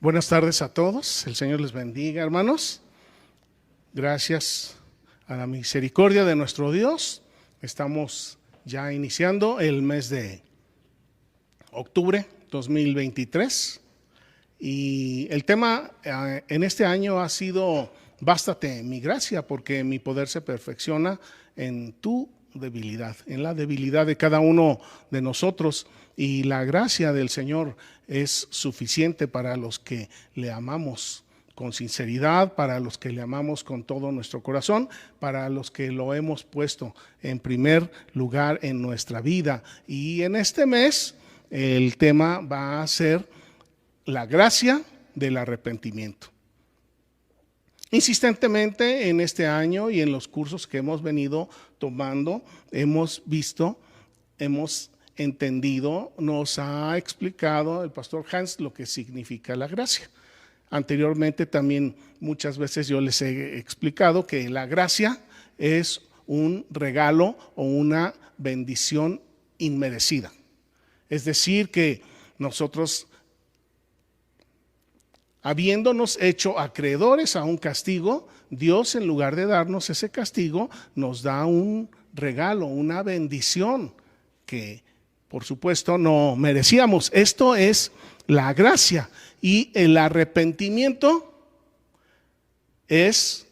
Buenas tardes a todos, el Señor les bendiga, hermanos. Gracias a la misericordia de nuestro Dios, estamos ya iniciando el mes de octubre 2023 y el tema en este año ha sido bástate mi gracia, porque mi poder se perfecciona en tu debilidad, en la debilidad de cada uno de nosotros, y la gracia del Señor es suficiente para los que le amamos con sinceridad, para los que le amamos con todo nuestro corazón, para los que lo hemos puesto en primer lugar en nuestra vida. Y en este mes el tema va a ser la gracia del arrepentimiento. Insistentemente en este año y en los cursos que hemos venido tomando, hemos visto, hemos entendido, nos ha explicado el pastor Hans lo que significa la gracia. Anteriormente también muchas veces yo les he explicado que la gracia es un regalo o una bendición inmerecida. Es decir, que nosotros, habiéndonos hecho acreedores a un castigo, Dios, en lugar de darnos ese castigo, nos da un regalo, una bendición que por supuesto no merecíamos. Esto es la gracia, y el arrepentimiento es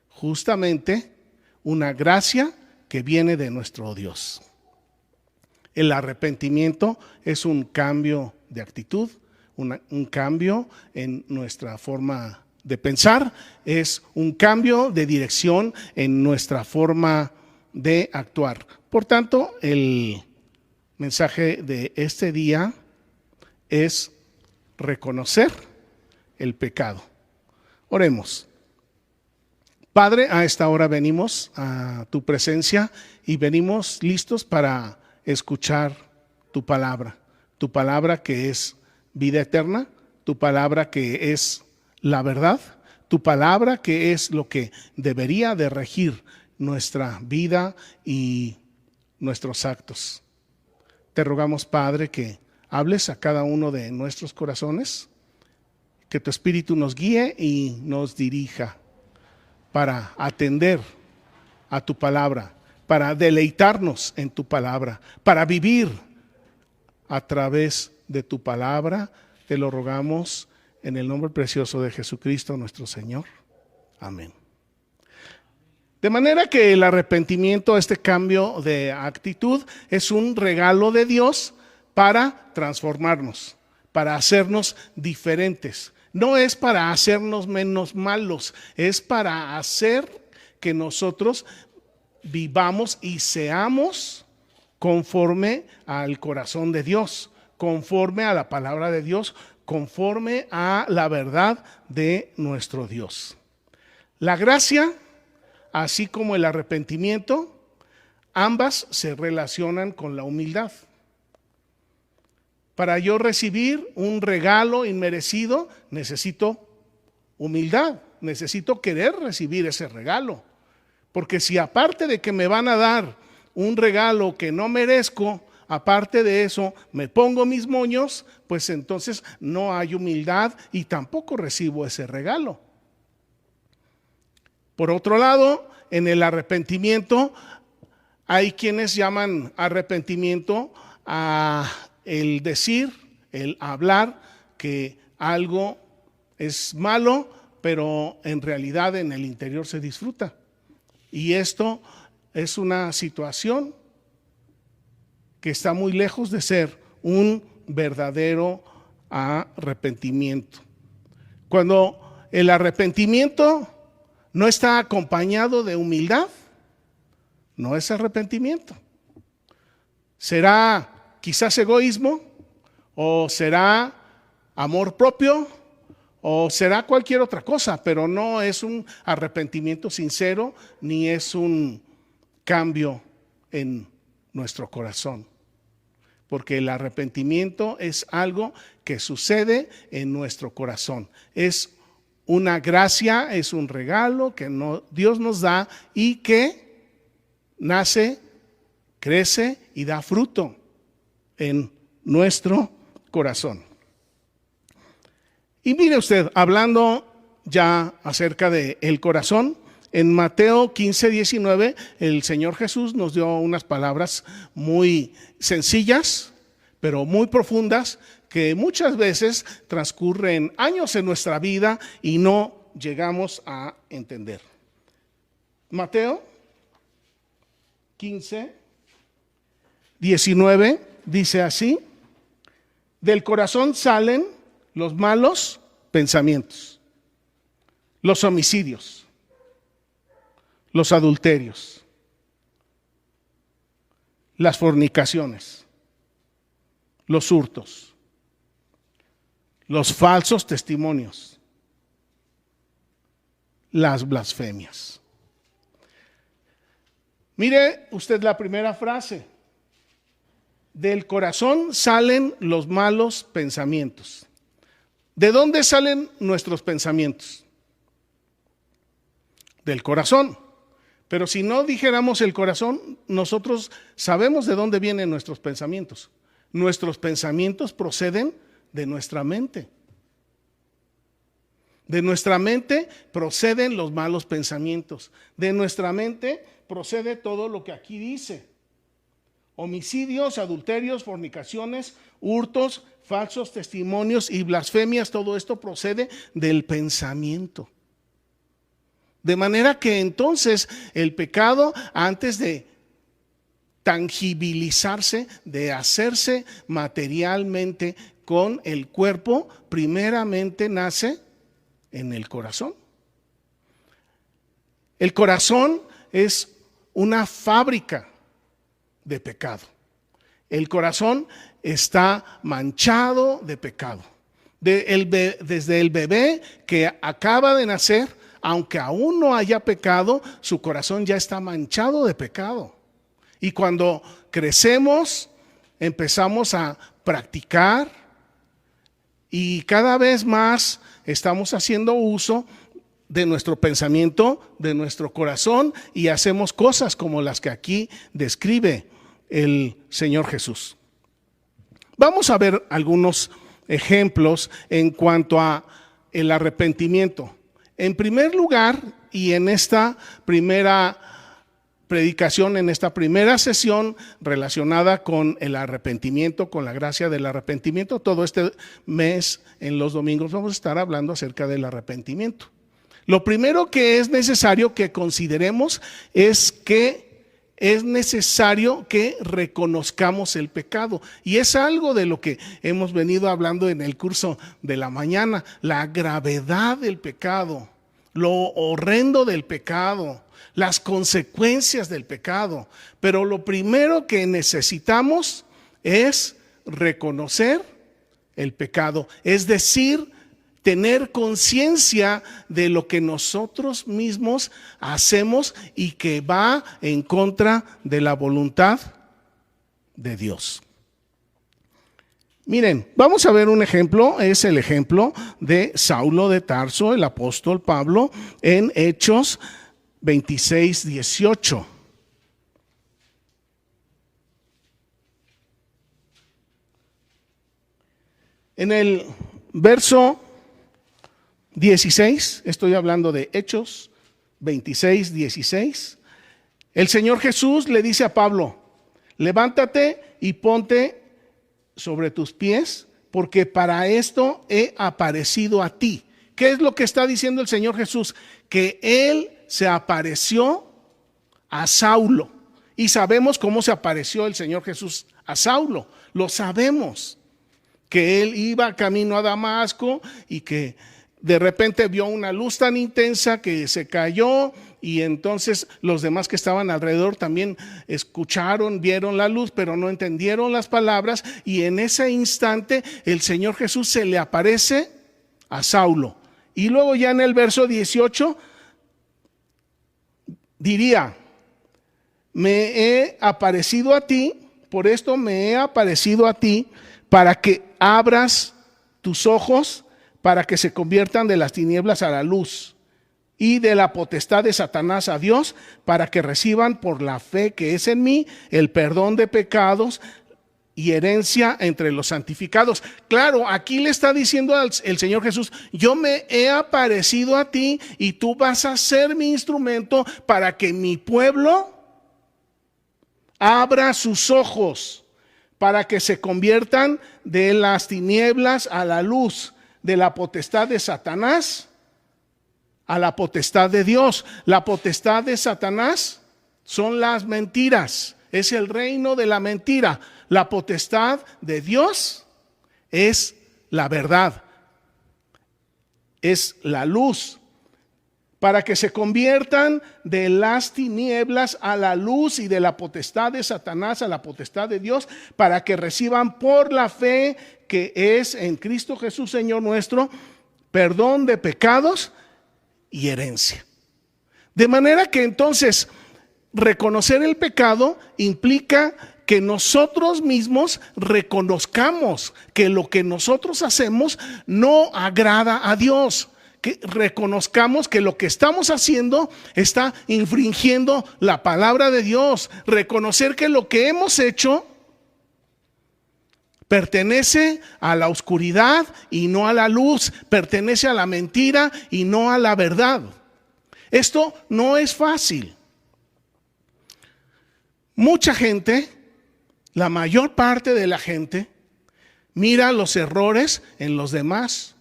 justamente una gracia que viene de nuestro Dios. El arrepentimiento es un cambio de actitud, un cambio en nuestra forma de pensar, es un cambio de dirección en nuestra forma de actuar. Por tanto, el mensaje de este día es reconocer el pecado. Oremos. Padre, a esta hora venimos a tu presencia y venimos listos para escuchar tu palabra que es vida eterna, tu palabra que es la verdad, tu palabra que es lo que debería de regir nuestra vida y nuestros actos. Te rogamos, Padre, que hables a cada uno de nuestros corazones, que tu Espíritu nos guíe y nos dirija para atender a tu palabra, para deleitarnos en tu palabra, para vivir a través de tu palabra. Te lo rogamos en el nombre precioso de Jesucristo nuestro Señor. Amén. De manera que el arrepentimiento, este cambio de actitud, es un regalo de Dios para transformarnos, para hacernos diferentes. No es para hacernos menos malos, es para hacer que nosotros vivamos y seamos conforme al corazón de Dios, conforme a la palabra de Dios, conforme a la verdad de nuestro Dios. La gracia, así como el arrepentimiento, ambas se relacionan con la humildad. Para yo recibir un regalo inmerecido, necesito humildad, necesito querer recibir ese regalo. Porque si aparte de que me van a dar un regalo que no merezco, aparte de eso me pongo mis moños, pues entonces no hay humildad y tampoco recibo ese regalo. Por otro lado, en el arrepentimiento, hay quienes llaman arrepentimiento a el decir, el hablar que algo es malo, pero en realidad en el interior se disfruta. Y esto es una situación que está muy lejos de ser un verdadero arrepentimiento. Cuando el arrepentimiento no está acompañado de humildad, no es arrepentimiento. Será quizás egoísmo, o será amor propio, o será cualquier otra cosa, pero no es un arrepentimiento sincero, ni es un cambio en nuestro corazón. Porque el arrepentimiento es algo que sucede en nuestro corazón. Es una gracia, es un regalo que Dios nos da y que nace, crece y da fruto en nuestro corazón. Y mire usted, hablando ya acerca del corazón, en Mateo 15:19, el Señor Jesús nos dio unas palabras muy sencillas, pero muy profundas, que muchas veces transcurren años en nuestra vida y no llegamos a entender. Mateo 15:19 dice así: del corazón salen los malos pensamientos, los homicidios, los adulterios, las fornicaciones, los hurtos, los falsos testimonios, las blasfemias. Mire usted la primera frase: del corazón salen los malos pensamientos. ¿De dónde salen nuestros pensamientos? Del corazón. Pero si no dijéramos el corazón, nosotros sabemos de dónde vienen nuestros pensamientos. Nuestros pensamientos proceden de nuestra mente. De nuestra mente proceden los malos pensamientos. De nuestra mente procede todo lo que aquí dice: homicidios, adulterios, fornicaciones, hurtos, falsos testimonios y blasfemias. Todo esto procede del pensamiento. De manera que entonces el pecado, antes de tangibilizarse, de hacerse materialmente con el cuerpo, primeramente nace en el corazón. El corazón es una fábrica de pecado. El corazón está manchado de pecado. Desde el bebé que acaba de nacer, aunque aún no haya pecado, su corazón ya está manchado de pecado. Y cuando crecemos, empezamos a practicar y cada vez más estamos haciendo uso de nuestro pensamiento, de nuestro corazón, y hacemos cosas como las que aquí describe el Señor Jesús. Vamos a ver algunos ejemplos en cuanto a el arrepentimiento. En primer lugar, y en esta primera predicación, en esta primera sesión relacionada con el arrepentimiento, con la gracia del arrepentimiento, todo este mes en los domingos vamos a estar hablando acerca del arrepentimiento. Lo primero que es necesario que consideremos es que es necesario que reconozcamos el pecado. Y es algo de lo que hemos venido hablando en el curso de la mañana: la gravedad del pecado, lo horrendo del pecado, las consecuencias del pecado. Pero lo primero que necesitamos es reconocer el pecado, es decir, tener conciencia de lo que nosotros mismos hacemos y que va en contra de la voluntad de Dios. Miren, vamos a ver un ejemplo, es el ejemplo de Saulo de Tarso, el apóstol Pablo, en Hechos 26:18. En el verso 16, estoy hablando de Hechos 26:16, el Señor Jesús le dice a Pablo: levántate y ponte sobre tus pies, porque para esto he aparecido a ti. ¿Qué es lo que está diciendo el Señor Jesús? Que Él se apareció a Saulo. Y sabemos cómo se apareció el Señor Jesús a Saulo. Lo sabemos, que Él iba camino a Damasco y que de repente vio una luz tan intensa que se cayó, y entonces los demás que estaban alrededor también escucharon, vieron la luz, pero no entendieron las palabras, y en ese instante el Señor Jesús se le aparece a Saulo. Y luego ya en el verso 18 diría: me he aparecido a ti, por esto me he aparecido a ti, para que abras tus ojos, para que se conviertan de las tinieblas a la luz y de la potestad de Satanás a Dios, para que reciban por la fe que es en mí el perdón de pecados y herencia entre los santificados. Claro, aquí le está diciendo el Señor Jesús: yo me he aparecido a ti y tú vas a ser mi instrumento para que mi pueblo abra sus ojos, para que se conviertan de las tinieblas a la luz, de la potestad de Satanás a la potestad de Dios. La potestad de Satanás son las mentiras, es el reino de la mentira. La potestad de Dios es la verdad, es la luz, para que se conviertan de las tinieblas a la luz y de la potestad de Satanás a la potestad de Dios, para que reciban por la fe que es en Cristo Jesús Señor nuestro, perdón de pecados y herencia. De manera que entonces reconocer el pecado implica que nosotros mismos reconozcamos que lo que nosotros hacemos no agrada a Dios, que reconozcamos que lo que estamos haciendo está infringiendo la palabra de Dios, reconocer que lo que hemos hecho pertenece a la oscuridad y no a la luz, pertenece a la mentira y no a la verdad. Esto no es fácil. Mucha gente, la mayor parte de la gente, mira los errores en los demás,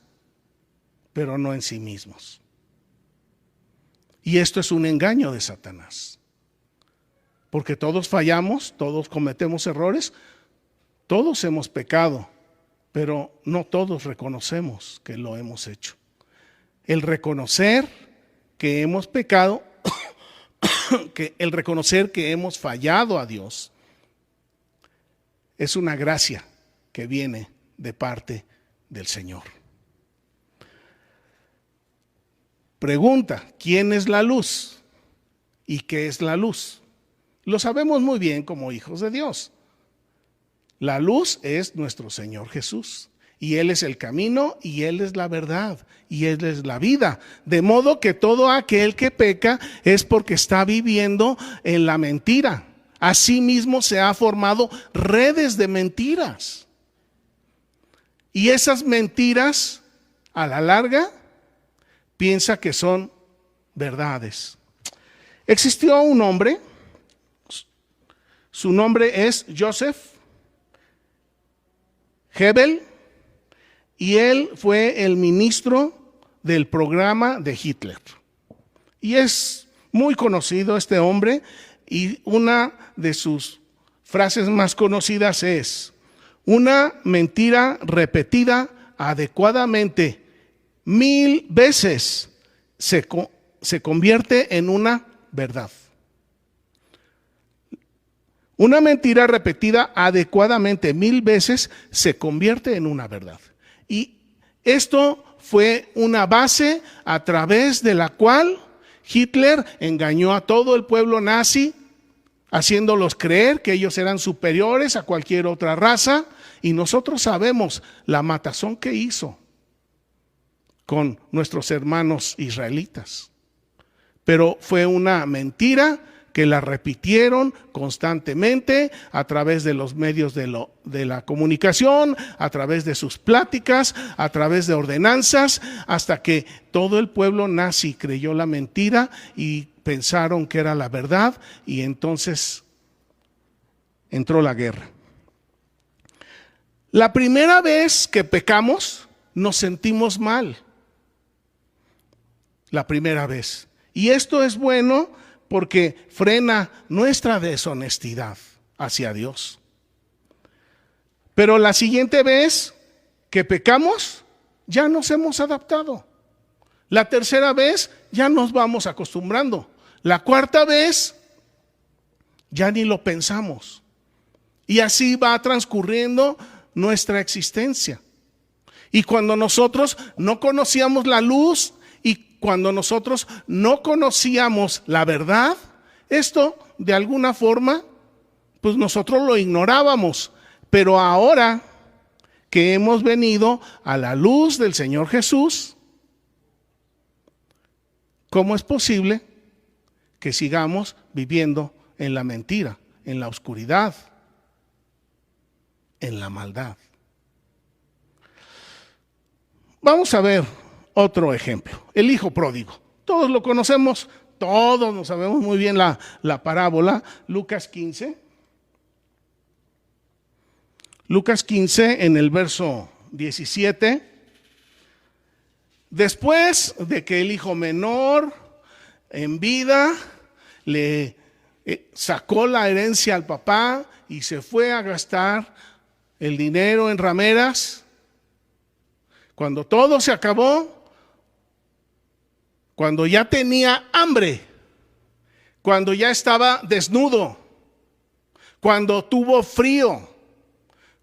pero no en sí mismos. Y esto es un engaño de Satanás, porque todos fallamos, todos cometemos errores, todos hemos pecado, pero no todos reconocemos que lo hemos hecho. El reconocer que hemos pecado, el reconocer que hemos fallado a Dios, es una gracia que viene de parte del Señor. Pregunta: ¿quién es la luz? ¿Y qué es la luz? Lo sabemos muy bien como hijos de Dios. La luz es nuestro Señor Jesús, y Él es el camino, y Él es la verdad, y Él es la vida. De modo que todo aquel que peca es porque está viviendo en la mentira. Asimismo se ha formado redes de mentiras. Y esas mentiras, a la larga, piensa que son verdades. Existió un hombre, su nombre es Joseph Goebbels, y él fue el ministro del programa de Hitler. Y es muy conocido este hombre, y una de sus frases más conocidas es: una mentira repetida adecuadamente 1000 veces se convierte en una verdad. Una mentira repetida adecuadamente 1000 veces se convierte en una verdad. Y esto fue una base a través de la cual Hitler engañó a todo el pueblo nazi, haciéndolos creer que ellos eran superiores a cualquier otra raza. Y nosotros sabemos la matazón que hizo con nuestros hermanos israelitas. Pero fue una mentira que la repitieron constantemente a través de los medios de la comunicación, a través de sus pláticas, a través de ordenanzas, hasta que todo el pueblo nazi creyó la mentira y pensaron que era la verdad, y entonces entró la guerra. La primera vez que pecamos, nos sentimos mal. La primera vez. Y esto es bueno porque frena nuestra deshonestidad hacia Dios. Pero la siguiente vez que pecamos, ya nos hemos adaptado. La tercera vez, ya nos vamos acostumbrando. La cuarta vez, ya ni lo pensamos. Y así va transcurriendo nuestra existencia. Y cuando nosotros no conocíamos la luz, y cuando nosotros no conocíamos la verdad, esto de alguna forma, pues nosotros lo ignorábamos. Pero ahora que hemos venido a la luz del Señor Jesús, ¿cómo es posible que sigamos viviendo en la mentira, en la oscuridad? en la maldad. Vamos a ver otro ejemplo, el hijo pródigo. Todos lo conocemos, todos nos sabemos muy bien la parábola. Lucas 15. Lucas 15 en el verso 17. Después de que el hijo menor en vida le sacó la herencia al papá y se fue a gastar el dinero en rameras, cuando todo se acabó, cuando ya tenía hambre, cuando ya estaba desnudo, cuando tuvo frío,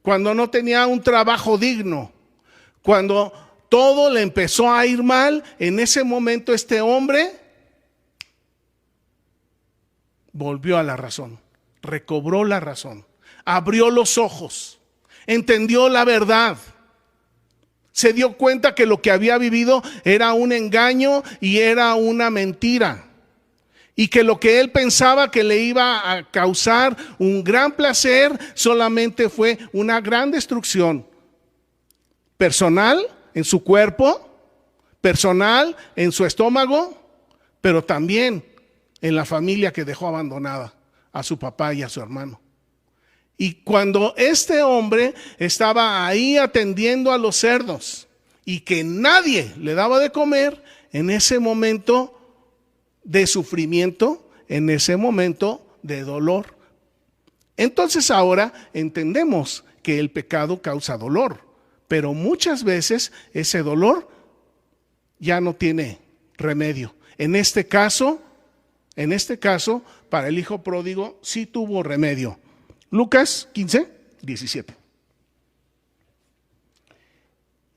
cuando no tenía un trabajo digno, cuando todo le empezó a ir mal, en ese momento este hombre volvió a la razón, recobró la razón, abrió los ojos, entendió la verdad, se dio cuenta que lo que había vivido era un engaño y era una mentira, y que lo que él pensaba que le iba a causar un gran placer solamente fue una gran destrucción personal en su cuerpo, personal en su estómago, pero también en la familia que dejó abandonada, a su papá y a su hermano. Y cuando este hombre estaba ahí atendiendo a los cerdos y que nadie le daba de comer, en ese momento de sufrimiento, en ese momento de dolor. Entonces ahora entendemos que el pecado causa dolor, pero muchas veces ese dolor ya no tiene remedio. En este caso, para el hijo pródigo sí tuvo remedio. Lucas 15, 17.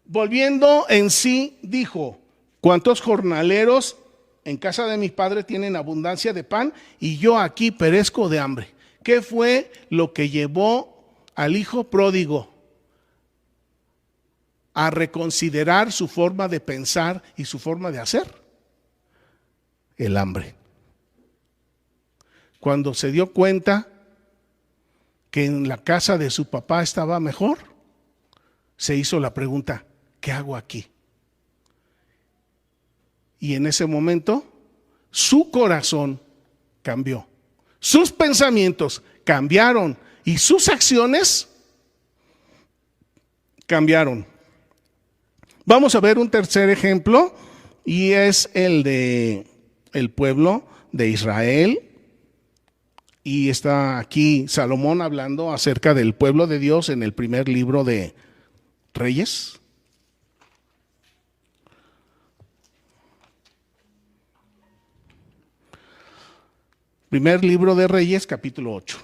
Volviendo en sí, dijo: ¿cuántos jornaleros en casa de mi padre tienen abundancia de pan y yo aquí perezco de hambre? ¿Qué fue lo que llevó al hijo pródigo a reconsiderar su forma de pensar y su forma de hacer? El hambre. Cuando se dio cuenta que en la casa de su papá estaba mejor, se hizo la pregunta: ¿qué hago aquí? Y en ese momento su corazón cambió, sus pensamientos cambiaron y sus acciones cambiaron. Vamos a ver un tercer ejemplo, y es el de el pueblo de Israel. Y está aquí Salomón hablando acerca del pueblo de Dios en el primer libro de Reyes. Primer libro de Reyes, capítulo 8.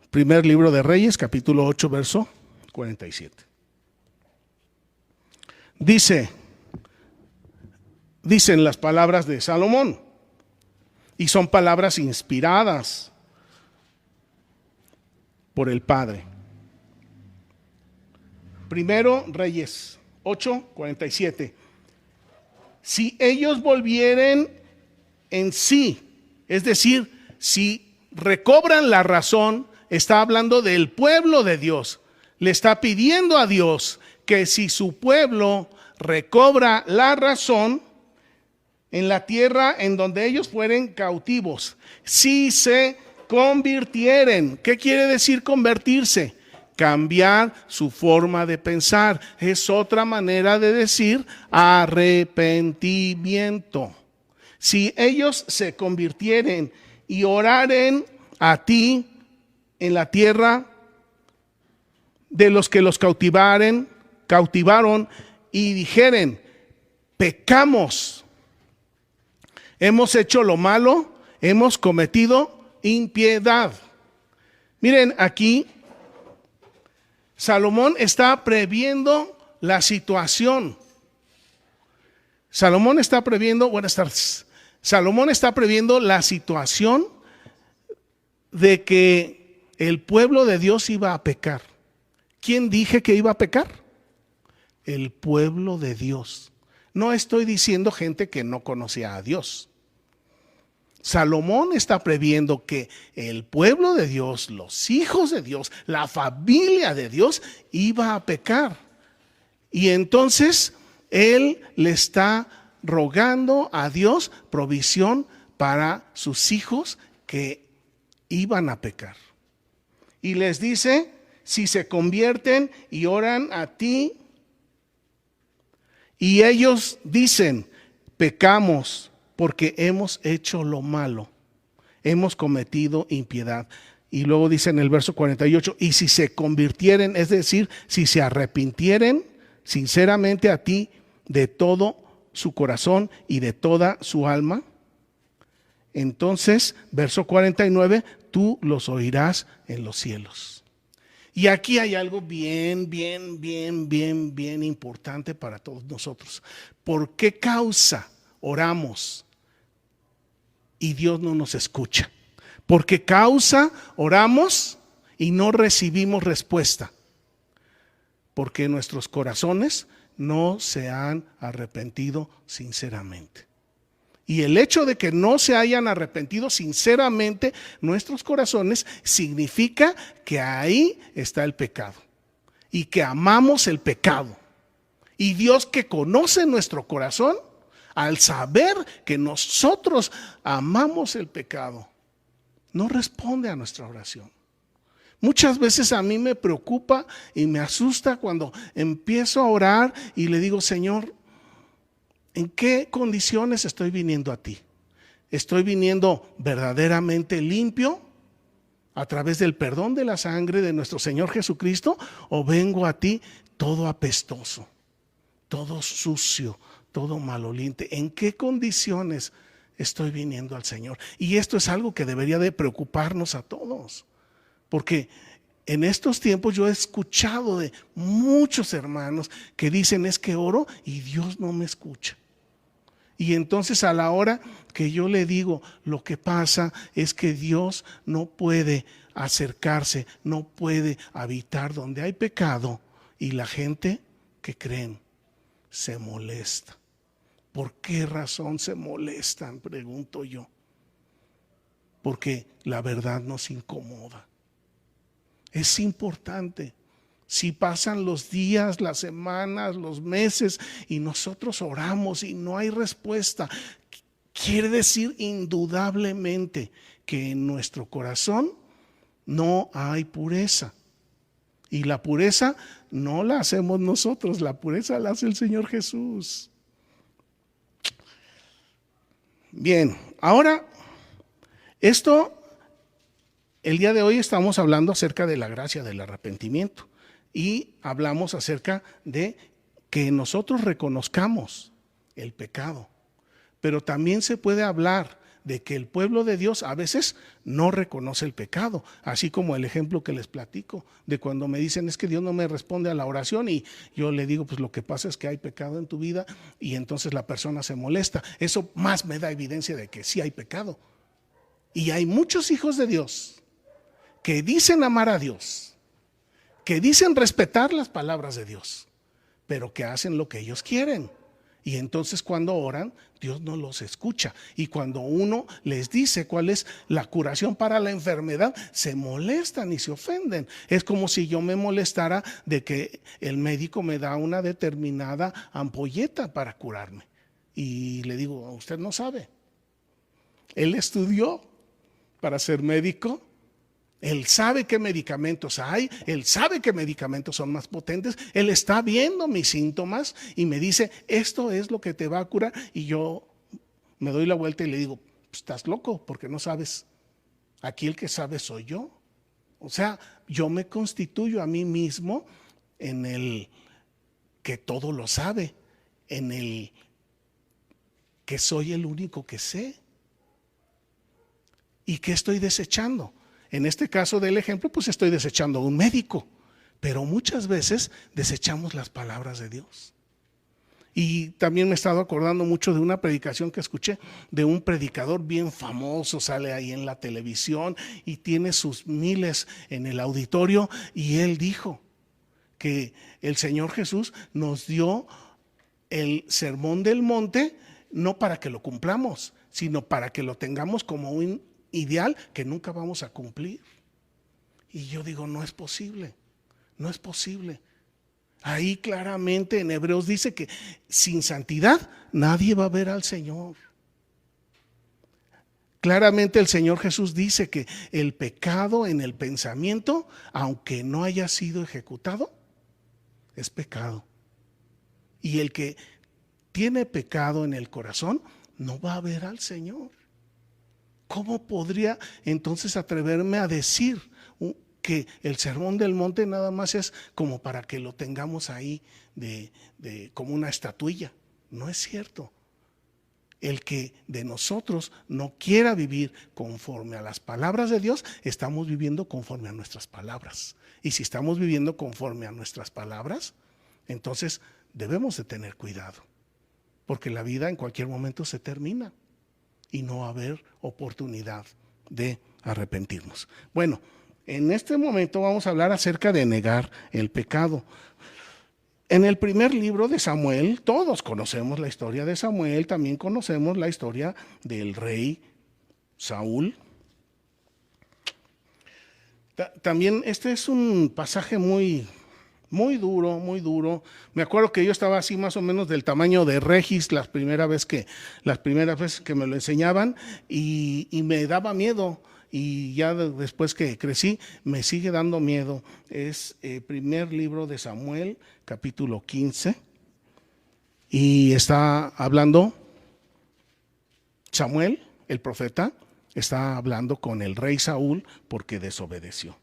Primer libro de Reyes, capítulo 8, verso 47. Dicen las palabras de Salomón, y son palabras inspiradas por el Padre. Primero Reyes 8, 47. Si ellos volvieren en sí, es decir, si recobran la razón, está hablando del pueblo de Dios. Le está pidiendo a Dios que si su pueblo recobra la razón en la tierra en donde ellos fueren cautivos, si se convirtieren. ¿Qué quiere decir convertirse? Cambiar su forma de pensar. Es otra manera de decir arrepentimiento. Si ellos se convirtieren y oraren a ti en la tierra de los que los cautivaron y dijeren: pecamos, hemos hecho lo malo, hemos cometido impiedad. Miren, aquí Salomón está previendo la situación. Salomón está previendo la situación de que el pueblo de Dios iba a pecar. ¿Quién dije que iba a pecar? el pueblo de Dios. No estoy diciendo gente que no conocía a Dios. Salomón está previendo que el pueblo de Dios, los hijos de Dios, la familia de Dios iba a pecar. Y entonces él le está rogando a Dios provisión para sus hijos que iban a pecar. Y les dice, si se convierten y oran a ti, y ellos dicen, pecamos porque hemos hecho lo malo, hemos cometido impiedad. Y luego dice en el verso 48, y si se convirtieren, es decir, si se arrepintieren sinceramente a ti de todo su corazón y de toda su alma, entonces, verso 49, tú los oirás en los cielos. Y aquí hay algo bien importante para todos nosotros. ¿Por qué causa oramos y Dios no nos escucha? ¿Por qué causa oramos y no recibimos respuesta? Porque nuestros corazones no se han arrepentido sinceramente. Y el hecho de que no se hayan arrepentido sinceramente nuestros corazones significa que ahí está el pecado y que amamos el pecado. Y Dios, que conoce nuestro corazón, al saber que nosotros amamos el pecado, no responde a nuestra oración. Muchas veces a mí me preocupa y me asusta cuando empiezo a orar y le digo, Señor, ¿en qué condiciones estoy viniendo a ti? ¿Estoy viniendo verdaderamente limpio a través del perdón de la sangre de nuestro Señor Jesucristo? ¿O vengo a ti todo apestoso, todo sucio, todo maloliente? ¿En qué condiciones estoy viniendo al Señor? Y esto es algo que debería de preocuparnos a todos. Porque en estos tiempos yo he escuchado de muchos hermanos que dicen, es que oro y Dios no me escucha. Y entonces a la hora que yo le digo, lo que pasa es que Dios no puede acercarse, no puede habitar donde hay pecado, y la gente que creen se molesta. ¿Por qué razón se molestan? Pregunto yo. Porque la verdad nos incomoda. Es importante. Si pasan los días, las semanas, los meses y nosotros oramos y no hay respuesta, quiere decir indudablemente que en nuestro corazón no hay pureza. Y la pureza no la hacemos nosotros, la pureza la hace el Señor Jesús. Bien, ahora el día de hoy estamos hablando acerca de la gracia del arrepentimiento. Y hablamos acerca de que nosotros reconozcamos el pecado. Pero también se puede hablar de que el pueblo de Dios a veces no reconoce el pecado. Así como el ejemplo que les platico de cuando me dicen, es que Dios no me responde a la oración, y yo le digo, pues lo que pasa es que hay pecado en tu vida, y entonces la persona se molesta. Eso más me da evidencia de que sí hay pecado. Y hay muchos hijos de Dios que dicen amar a Dios, que dicen respetar las palabras de Dios, pero que hacen lo que ellos quieren. Y entonces cuando oran, Dios no los escucha. Y cuando uno les dice cuál es la curación para la enfermedad, se molestan y se ofenden. Es como si yo me molestara de que el médico me da una determinada ampolleta para curarme. Y le digo, usted no sabe. Él estudió para ser médico. Él sabe qué medicamentos hay, Él sabe qué medicamentos son más potentes, Él está viendo mis síntomas y me dice, esto es lo que te va a curar. Y yo me doy la vuelta y le digo, estás loco porque no sabes. Aquí el que sabe soy yo. O sea, yo me constituyo a mí mismo en el que todo lo sabe, en el que soy el único que sé. ¿Y qué estoy desechando? En este caso del ejemplo, pues estoy desechando a un médico, pero muchas veces desechamos las palabras de Dios. Y también me he estado acordando mucho de una predicación que escuché de un predicador bien famoso, sale ahí en la televisión y tiene sus miles en el auditorio, y él dijo que el Señor Jesús nos dio el sermón del monte, no para que lo cumplamos, sino para que lo tengamos como un ideal que nunca vamos a cumplir. Y yo digo, no es posible, no es posible. Ahí claramente en Hebreos dice que sin santidad nadie va a ver al Señor. Claramente el Señor Jesús dice que el pecado en el pensamiento, aunque no haya sido ejecutado, es pecado. Y el que tiene pecado en el corazón no va a ver al Señor. ¿Cómo podría entonces atreverme a decir que el sermón del monte nada más es como para que lo tengamos ahí como una estatuilla? No es cierto. El que de nosotros no quiera vivir conforme a las palabras de Dios, estamos viviendo conforme a nuestras palabras. Y si estamos viviendo conforme a nuestras palabras, entonces debemos de tener cuidado, porque la vida en cualquier momento se termina y no va a haber oportunidad de arrepentirnos. Bueno, en este momento vamos a hablar acerca de negar el pecado. En el primer libro de Samuel, todos conocemos la historia de Samuel, también conocemos la historia del rey Saúl. También este es un pasaje muy duro, muy duro. Me acuerdo que yo estaba así más o menos del tamaño de Regis las primeras veces que me lo enseñaban y me daba miedo. Y ya después que crecí, me sigue dando miedo. Es primer libro de Samuel, capítulo 15. Y está hablando Samuel, el profeta, está hablando con el rey Saúl porque desobedeció.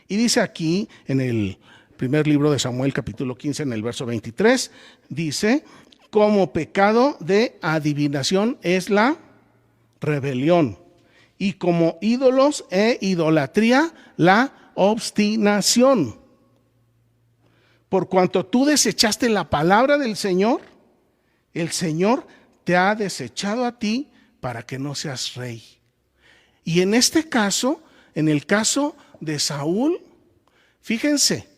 Y dice aquí en el primer libro de Samuel, capítulo 15, en el verso 23, dice, como pecado de adivinación es la rebelión, y como ídolos e idolatría la obstinación. Por cuanto tú desechaste la palabra del Señor, el Señor te ha desechado a ti para que no seas rey. Y en este caso, en el caso de Saúl, fíjense,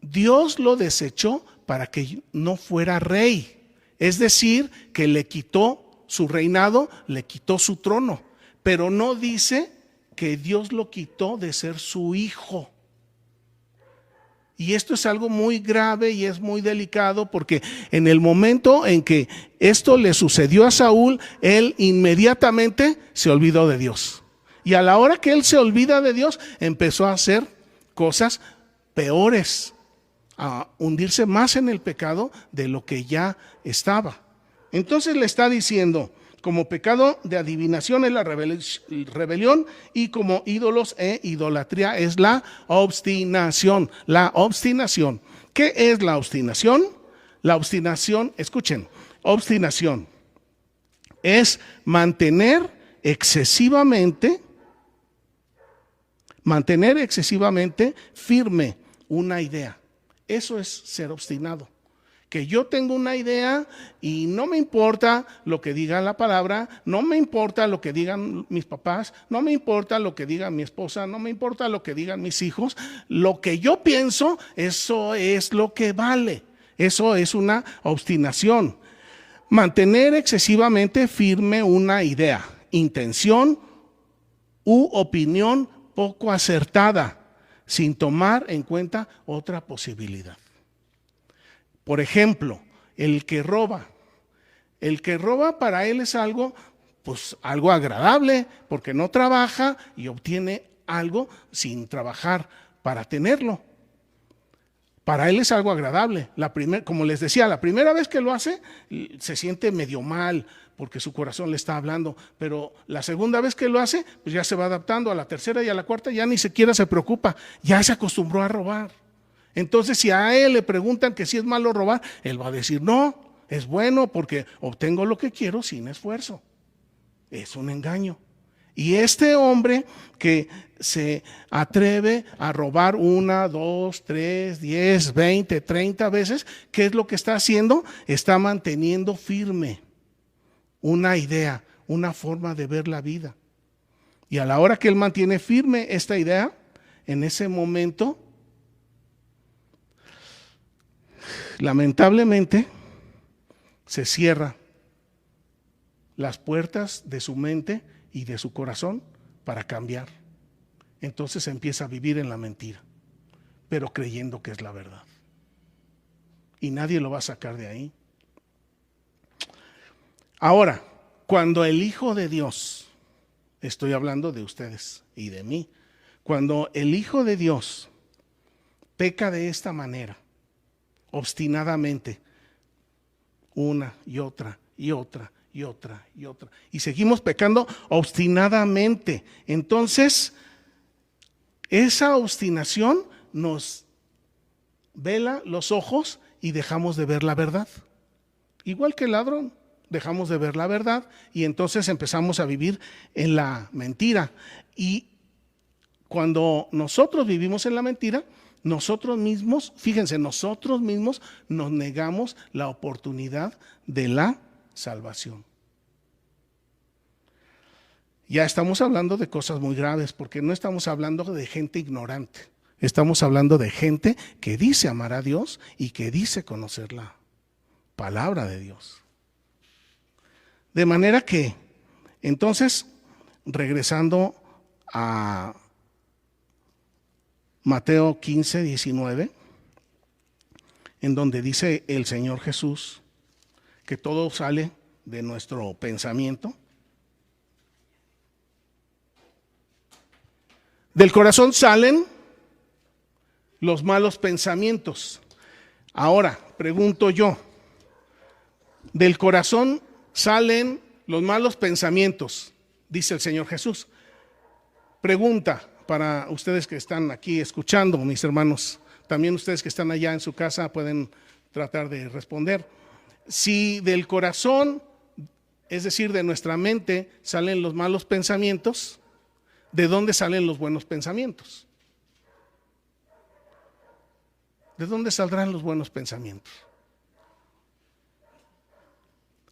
Dios lo desechó para que no fuera rey. Es decir, que le quitó su reinado, le quitó su trono, pero no dice que Dios lo quitó de ser su hijo. Y esto es algo muy grave y es muy delicado, porque en el momento en que esto le sucedió a Saúl, él inmediatamente se olvidó de Dios. Y a la hora que él se olvida de Dios, empezó a hacer cosas peores, a hundirse más en el pecado de lo que ya estaba. Entonces le está diciendo, como pecado de adivinación es la rebelión, y como ídolos e idolatría es la obstinación. La obstinación. ¿Qué es la obstinación? La obstinación, escuchen, obstinación es mantener excesivamente firme una idea. Eso es ser obstinado. Que yo tengo una idea y no me importa lo que diga la palabra, no me importa lo que digan mis papás, no me importa lo que diga mi esposa, no me importa lo que digan mis hijos. Lo que yo pienso, eso es lo que vale. Eso es una obstinación. Mantener excesivamente firme una idea, intención u opinión poco acertada, sin tomar en cuenta otra posibilidad. Por ejemplo, el que roba para él es algo agradable, porque no trabaja y obtiene algo sin trabajar para tenerlo. Para él es algo agradable. Como les decía, la primera vez que lo hace, se siente medio mal, porque su corazón le está hablando, pero la segunda vez que lo hace, pues ya se va adaptando. A la tercera y a la cuarta ya ni siquiera se preocupa, ya se acostumbró a robar. Entonces, si a él le preguntan que si es malo robar, él va a decir, no, es bueno porque obtengo lo que quiero sin esfuerzo. Es un engaño. Y este hombre que se atreve a robar 1, 2, 3, 10, 20, 30 veces, ¿qué es lo que está haciendo? Está manteniendo firme una idea, una forma de ver la vida. Y a la hora que él mantiene firme esta idea, en ese momento, lamentablemente, se cierran las puertas de su mente y de su corazón para cambiar. Entonces empieza a vivir en la mentira, pero creyendo que es la verdad. Y nadie lo va a sacar de ahí. Ahora, cuando el Hijo de Dios, estoy hablando de ustedes y de mí, cuando el Hijo de Dios peca de esta manera, obstinadamente, una y otra y otra y otra y otra, y seguimos pecando obstinadamente, entonces esa obstinación nos vela los ojos y dejamos de ver la verdad. Igual que el ladrón, dejamos de ver la verdad y entonces empezamos a vivir en la mentira. Y cuando nosotros vivimos en la mentira, nosotros mismos, fíjense, nosotros mismos nos negamos la oportunidad de la salvación. Ya estamos hablando de cosas muy graves, porque no estamos hablando de gente ignorante. Estamos hablando de gente que dice amar a Dios y que dice conocer la palabra de Dios. De manera que, entonces, regresando a Mateo 15, 19, en donde dice el Señor Jesús que todo sale de nuestro pensamiento. Del corazón salen los malos pensamientos. Ahora, pregunto yo, del corazón salen los malos pensamientos, dice el Señor Jesús. Pregunta para ustedes que están aquí escuchando, mis hermanos, también ustedes que están allá en su casa pueden tratar de responder. Si del corazón, es decir, de nuestra mente, salen los malos pensamientos, ¿de dónde salen los buenos pensamientos? ¿De dónde saldrán los buenos pensamientos?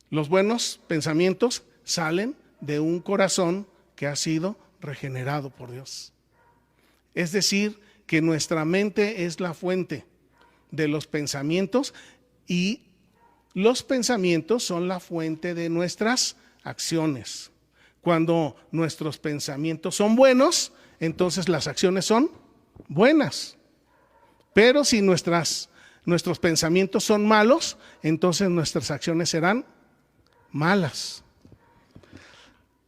Los buenos pensamientos salen de un corazón que ha sido regenerado por Dios. Es decir, que nuestra mente es la fuente de los pensamientos y los pensamientos son la fuente de nuestras acciones. Cuando nuestros pensamientos son buenos, entonces las acciones son buenas. Pero si nuestros pensamientos son malos, entonces nuestras acciones serán malas.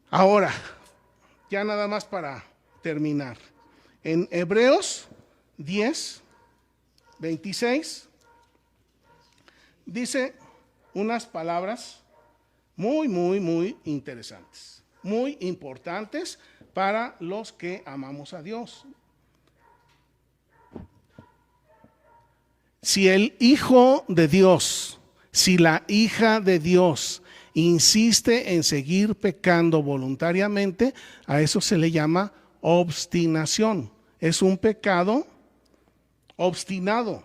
Ahora, ya nada más para terminar. En Hebreos 10, 26, dice unas palabras muy, muy, muy interesantes, muy importantes para los que amamos a Dios. Si el Hijo de Dios, si la hija de Dios insiste en seguir pecando voluntariamente, a eso se le llama obstinación. Es un pecado obstinado.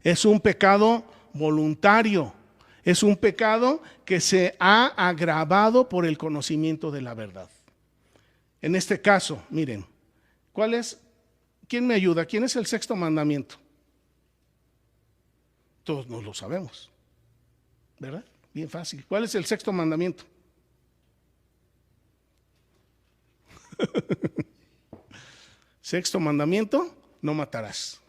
Es un pecado voluntario. Es un pecado que se ha agravado por el conocimiento de la verdad. En este caso, miren, ¿quién me ayuda? ¿Quién es el sexto mandamiento? Todos nos lo sabemos, ¿verdad? Bien fácil. ¿Cuál es el sexto mandamiento? Sexto mandamiento, no matarás.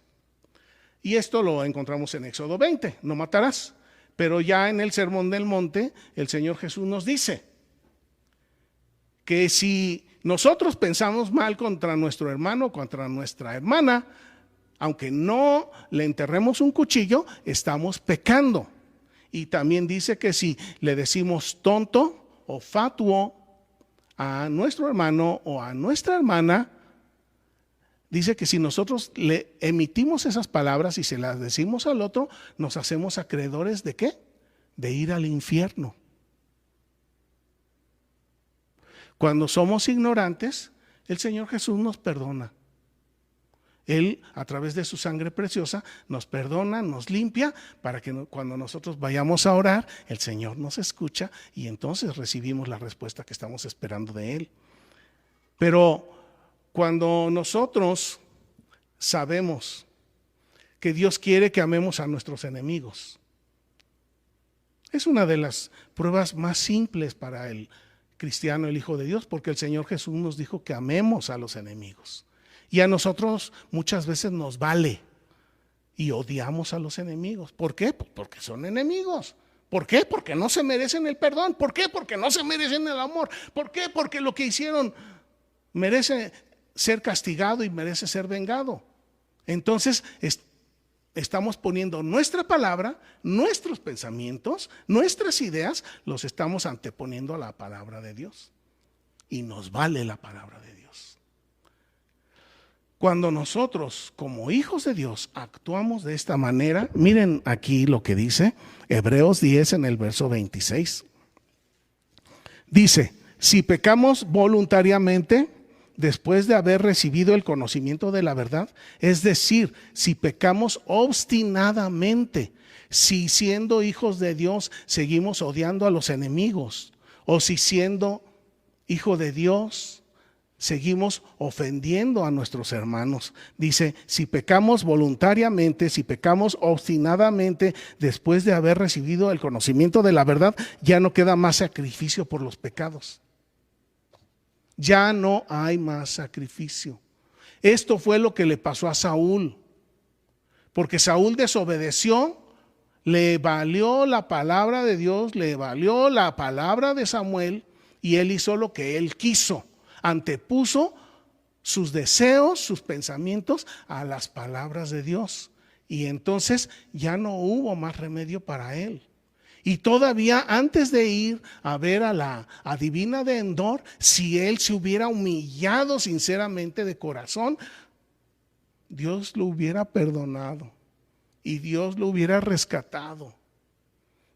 Y esto lo encontramos en Éxodo 20, no matarás. Pero ya en el Sermón del Monte, el Señor Jesús nos dice que si nosotros pensamos mal contra nuestro hermano, contra nuestra hermana, aunque no le enterremos un cuchillo, estamos pecando. Y también dice que si le decimos tonto o fatuo a nuestro hermano o a nuestra hermana, dice que si nosotros le emitimos esas palabras y se las decimos al otro, nos hacemos acreedores ¿de qué? De ir al infierno. Cuando somos ignorantes, el Señor Jesús nos perdona. Él, a través de su sangre preciosa, nos perdona, nos limpia, para que cuando nosotros vayamos a orar, el Señor nos escucha y entonces recibimos la respuesta que estamos esperando de Él. Pero Cuando nosotros sabemos que Dios quiere que amemos a nuestros enemigos, es una de las pruebas más simples para el cristiano, el Hijo de Dios, porque el Señor Jesús nos dijo que amemos a los enemigos. Y a nosotros muchas veces nos vale y odiamos a los enemigos. ¿Por qué? Pues porque son enemigos. ¿Por qué? Porque no se merecen el perdón. ¿Por qué? Porque no se merecen el amor. ¿Por qué? Porque lo que hicieron merece ser castigado y merece ser vengado. Entonces estamos poniendo nuestra palabra, nuestros pensamientos, nuestras ideas, los estamos anteponiendo a la palabra de Dios. Y nos vale la palabra de Dios. Cuando nosotros, como hijos de Dios, actuamos de esta manera, miren aquí lo que dice Hebreos 10 en el verso 26. Dice, si pecamos voluntariamente, después de haber recibido el conocimiento de la verdad, es decir, si pecamos obstinadamente, si siendo hijos de Dios seguimos odiando a los enemigos, o si siendo hijo de Dios seguimos ofendiendo a nuestros hermanos. Dice, si pecamos voluntariamente, si pecamos obstinadamente, después de haber recibido el conocimiento de la verdad, ya no queda más sacrificio por los pecados. Ya no hay más sacrificio. Esto fue lo que le pasó a Saúl, porque Saúl desobedeció, le valió la palabra de Dios, le valió la palabra de Samuel, y él hizo lo que él quiso. Antepuso sus deseos, sus pensamientos a las palabras de Dios. Y entonces ya no hubo más remedio para él. Y todavía antes de ir a ver a la adivina de Endor, si él se hubiera humillado sinceramente de corazón, Dios lo hubiera perdonado y Dios lo hubiera rescatado.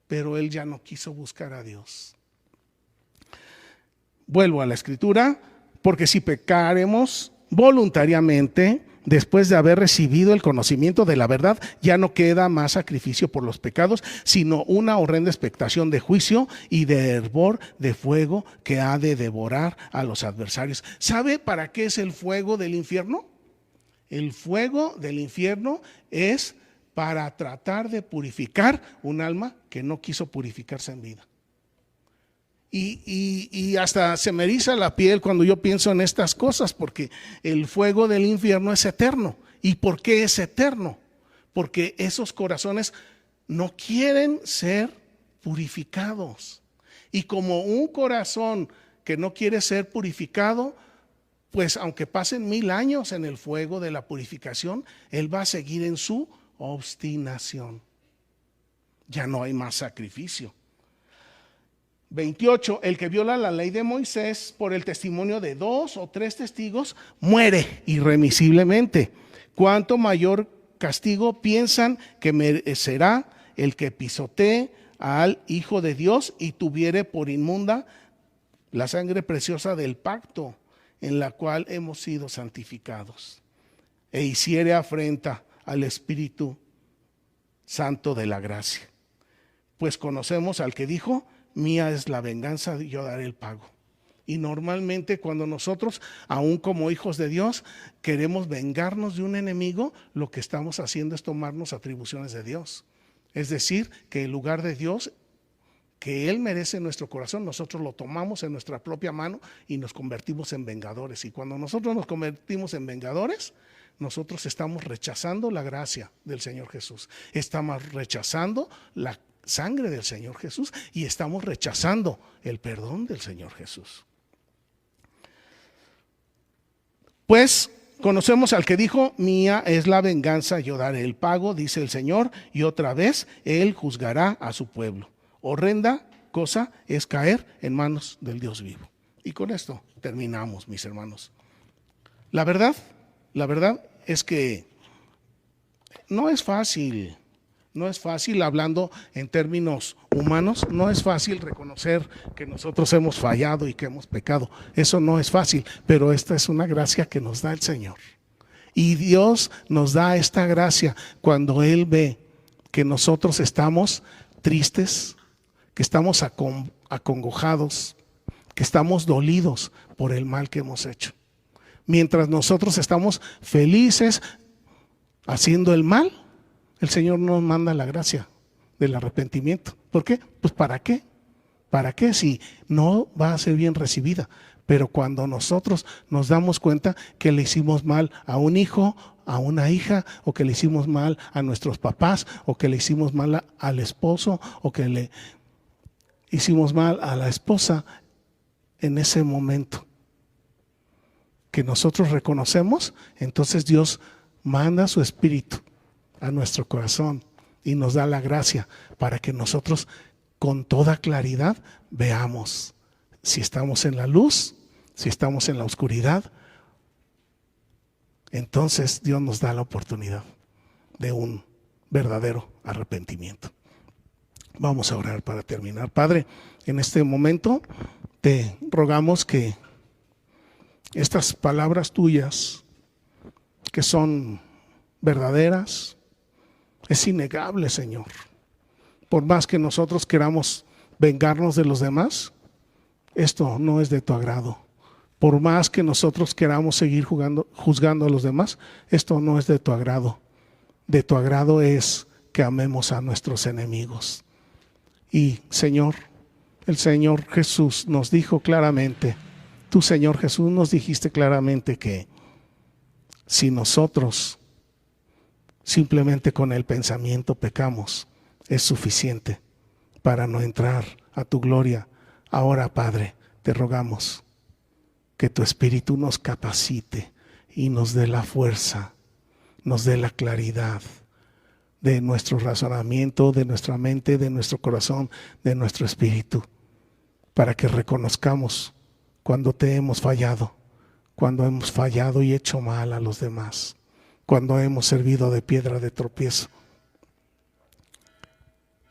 Pero él ya no quiso buscar a Dios. Vuelvo a la escritura, porque si pecaremos voluntariamente, después de haber recibido el conocimiento de la verdad, ya no queda más sacrificio por los pecados, sino una horrenda expectación de juicio y de hervor de fuego que ha de devorar a los adversarios. ¿Sabe para qué es el fuego del infierno? El fuego del infierno es para tratar de purificar un alma que no quiso purificarse en vida. Y hasta se me eriza la piel cuando yo pienso en estas cosas, porque el fuego del infierno es eterno. ¿Y por qué es eterno? Porque esos corazones no quieren ser purificados. Y como un corazón que no quiere ser purificado, pues aunque pasen 1000 años en el fuego de la purificación, él va a seguir en su obstinación. Ya no hay más sacrificio. 28, el que viola la ley de Moisés por el testimonio de 2 o 3 testigos muere irremisiblemente. ¿Cuánto mayor castigo piensan que merecerá el que pisotee al Hijo de Dios y tuviere por inmunda la sangre preciosa del pacto en la cual hemos sido santificados, e hiciere afrenta al Espíritu Santo de la gracia? Pues conocemos al que dijo: mía es la venganza, yo daré el pago. Y normalmente cuando nosotros, aún como hijos de Dios, queremos vengarnos de un enemigo, lo que estamos haciendo es tomarnos atribuciones de Dios. Es decir, que el lugar de Dios, que Él merece en nuestro corazón, nosotros lo tomamos en nuestra propia mano y nos convertimos en vengadores. Y cuando nosotros nos convertimos en vengadores, nosotros estamos rechazando la gracia del Señor Jesús. Estamos rechazando la sangre del Señor Jesús y estamos rechazando el perdón del Señor Jesús. Pues conocemos al que dijo: mía es la venganza, yo daré el pago, dice el Señor, y otra vez Él juzgará a su pueblo. Horrenda cosa es caer en manos del Dios vivo. Y con esto terminamos, mis hermanos. La verdad es que no es fácil. No es fácil, hablando en términos humanos, no es fácil reconocer que nosotros hemos fallado y que hemos pecado. Eso no es fácil, pero esta es una gracia que nos da el Señor. Y Dios nos da esta gracia cuando Él ve que nosotros estamos tristes, que estamos acongojados, que estamos dolidos por el mal que hemos hecho. Mientras nosotros estamos felices haciendo el mal, el Señor nos manda la gracia del arrepentimiento. ¿Por qué? Pues ¿para qué? ¿Para qué si no va a ser bien recibida? Pero cuando nosotros nos damos cuenta que le hicimos mal a un hijo, a una hija, o que le hicimos mal a nuestros papás, o que le hicimos mal al esposo, o que le hicimos mal a la esposa, en ese momento que nosotros reconocemos, entonces Dios manda su Espíritu a nuestro corazón y nos da la gracia para que nosotros con toda claridad veamos si estamos en la luz, si estamos en la oscuridad. Entonces Dios nos da la oportunidad de un verdadero arrepentimiento. Vamos a orar para terminar. Padre, en este momento te rogamos que estas palabras tuyas, que son verdaderas, es innegable, Señor. Por más que nosotros queramos vengarnos de los demás, esto no es de tu agrado. Por más que nosotros queramos seguir juzgando a los demás, esto no es de tu agrado. De tu agrado es que amemos a nuestros enemigos. Y, Señor, el Señor Jesús nos dijo claramente, tú, Señor Jesús, nos dijiste claramente que si nosotros simplemente con el pensamiento pecamos, es suficiente para no entrar a tu gloria. Ahora, Padre, te rogamos que tu Espíritu nos capacite y nos dé la fuerza, nos dé la claridad de nuestro razonamiento, de nuestra mente, de nuestro corazón, de nuestro espíritu, para que reconozcamos cuando te hemos fallado, cuando hemos fallado y hecho mal a los demás, cuando hemos servido de piedra de tropiezo,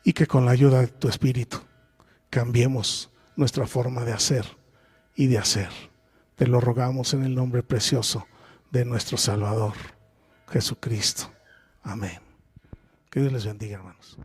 y que con la ayuda de tu Espíritu cambiemos nuestra forma de hacer y de hacer. Te lo rogamos en el nombre precioso de nuestro Salvador, Jesucristo. Amén. Que Dios les bendiga, hermanos.